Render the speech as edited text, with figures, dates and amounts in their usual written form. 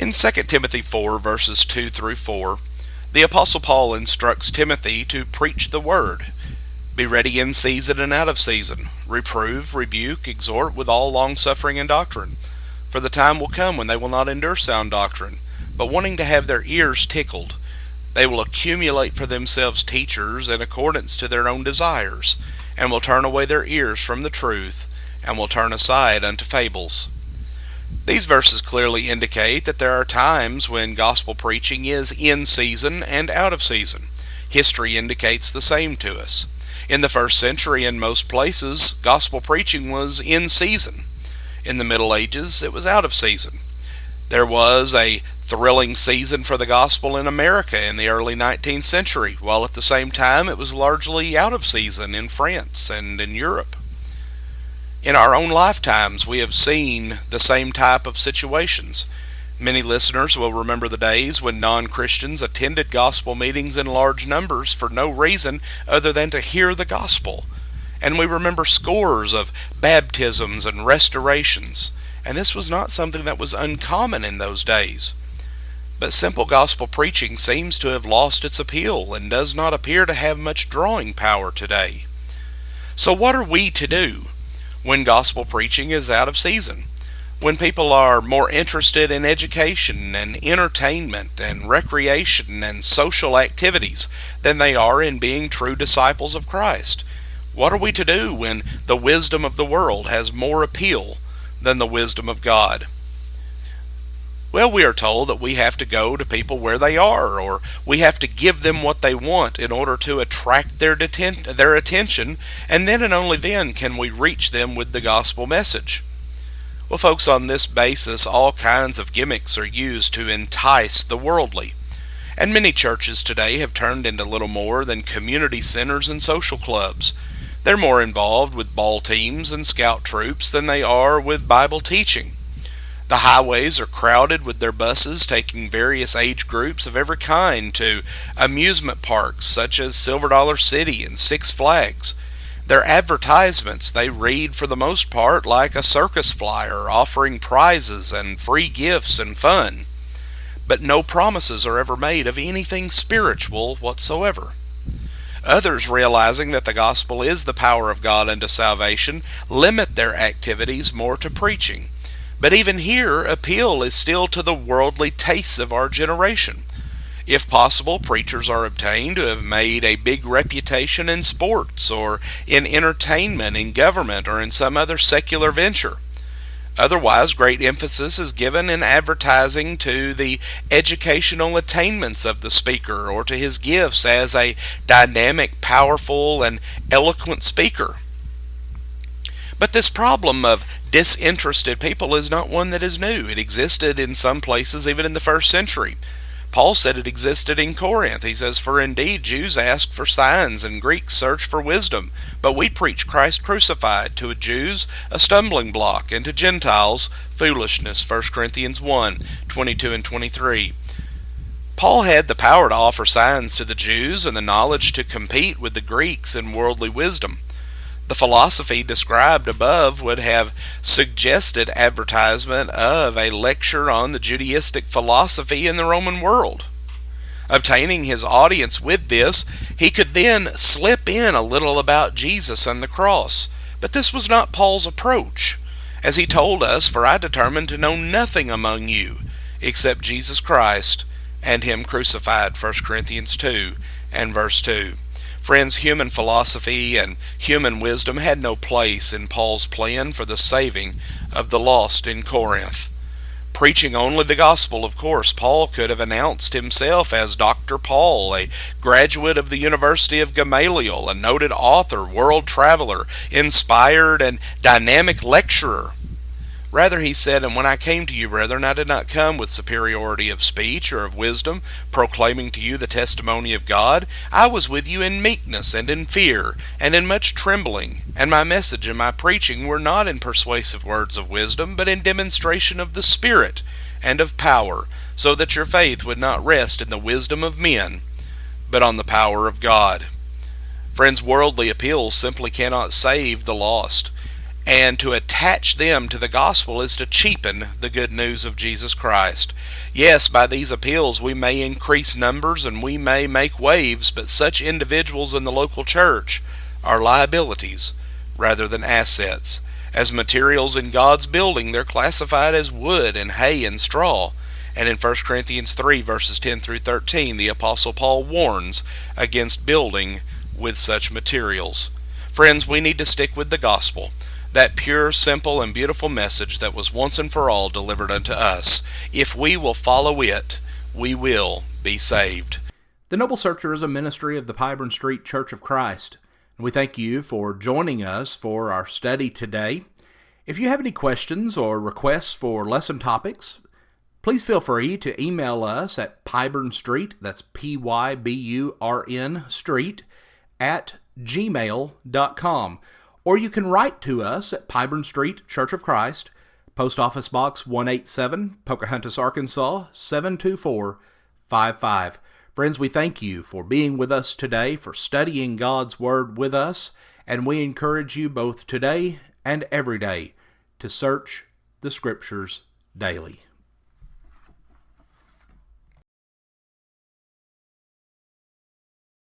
In 2 Timothy 4, verses 2 through 4, the Apostle Paul instructs Timothy to preach the word. Be ready in season and out of season. Reprove, rebuke, exhort with all longsuffering and doctrine. For the time will come when they will not endure sound doctrine, but wanting to have their ears tickled, they will accumulate for themselves teachers in accordance to their own desires, and will turn away their ears from the truth, and will turn aside unto fables. These verses clearly indicate that there are times when gospel preaching is in season and out of season. History indicates the same to us. In the first century, in most places, gospel preaching was in season. In the Middle Ages, it was out of season. There was a thrilling season for the gospel in America in the early 19th century, while at the same time it was largely out of season in France and in Europe. In our own lifetimes, we have seen the same type of situations. Many listeners will remember the days when non-Christians attended gospel meetings in large numbers for no reason other than to hear the gospel. And we remember scores of baptisms and restorations, and this was not something that was uncommon in those days. But simple gospel preaching seems to have lost its appeal and does not appear to have much drawing power today. So what are we to do when gospel preaching is out of season? When people are more interested in education and entertainment and recreation and social activities than they are in being true disciples of Christ? What are we to do when the wisdom of the world has more appeal than the wisdom of God? Well, we are told that we have to go to people where they are, or we have to give them what they want in order to attract their attention, and then and only then can we reach them with the gospel message. Well, folks, on this basis, all kinds of gimmicks are used to entice the worldly. And many churches today have turned into little more than community centers and social clubs. They're more involved with ball teams and scout troops than they are with Bible teaching. The highways are crowded with their buses taking various age groups of every kind to amusement parks such as Silver Dollar City and Six Flags. Their advertisements, they read for the most part like a circus flyer offering prizes and free gifts and fun. But no promises are ever made of anything spiritual whatsoever. Others, realizing that the gospel is the power of God unto salvation, limit their activities more to preaching. But even here, appeal is still to the worldly tastes of our generation. If possible, preachers are obtained who have made a big reputation in sports or in entertainment, in government, or in some other secular venture. Otherwise, great emphasis is given in advertising to the educational attainments of the speaker or to his gifts as a dynamic, powerful, and eloquent speaker. But this problem of disinterested people is not one that is new. It existed in some places even in the first century. Paul said it existed in Corinth. He says, "For indeed Jews ask for signs and Greeks search for wisdom, but we preach Christ crucified, to Jews a stumbling block, and to Gentiles foolishness." 1 Corinthians 1, 22 and 23. Paul had the power to offer signs to the Jews and the knowledge to compete with the Greeks in worldly wisdom. The philosophy described above would have suggested advertisement of a lecture on the Judaistic philosophy in the Roman world. Obtaining his audience with this, he could then slip in a little about Jesus and the cross. But this was not Paul's approach. As he told us, "For I determined to know nothing among you except Jesus Christ and Him crucified." 1 Corinthians 2 and verse 2. Friends, human philosophy and human wisdom had no place in Paul's plan for the saving of the lost in Corinth. Preaching only the gospel, of course, Paul could have announced himself as Dr. Paul, a graduate of the University of Gamaliel, a noted author, world traveler, inspired and dynamic lecturer. Rather, he said, "And when I came to you, brethren, I did not come with superiority of speech or of wisdom, proclaiming to you the testimony of God. I was with you in meekness and in fear and in much trembling. And my message and my preaching were not in persuasive words of wisdom, but in demonstration of the Spirit and of power, so that your faith would not rest in the wisdom of men, but on the power of God." Friends, worldly appeals simply cannot save the lost. And to attach them to the gospel is to cheapen the good news of Jesus Christ. Yes, by these appeals we may increase numbers and we may make waves, but such individuals in the local church are liabilities rather than assets. As materials in God's building, they're classified as wood and hay and straw. And in 1 Corinthians 3 verses 10 through 13, the Apostle Paul warns against building with such materials. Friends, we need to stick with the gospel, that pure, simple, and beautiful message that was once and for all delivered unto us. If we will follow it, we will be saved. The Noble Searcher is a ministry of the Pyburn Street Church of Christ, and we thank you for joining us for our study today. If you have any questions or requests for lesson topics, please feel free to email us at Pyburn Street, that's Pyburn Street, at gmail.com. Or you can write to us at Pyburn Street Church of Christ, Post Office Box 187, Pocahontas, Arkansas 72455. Friends, we thank you for being with us today, for studying God's Word with us, and we encourage you both today and every day to search the Scriptures daily.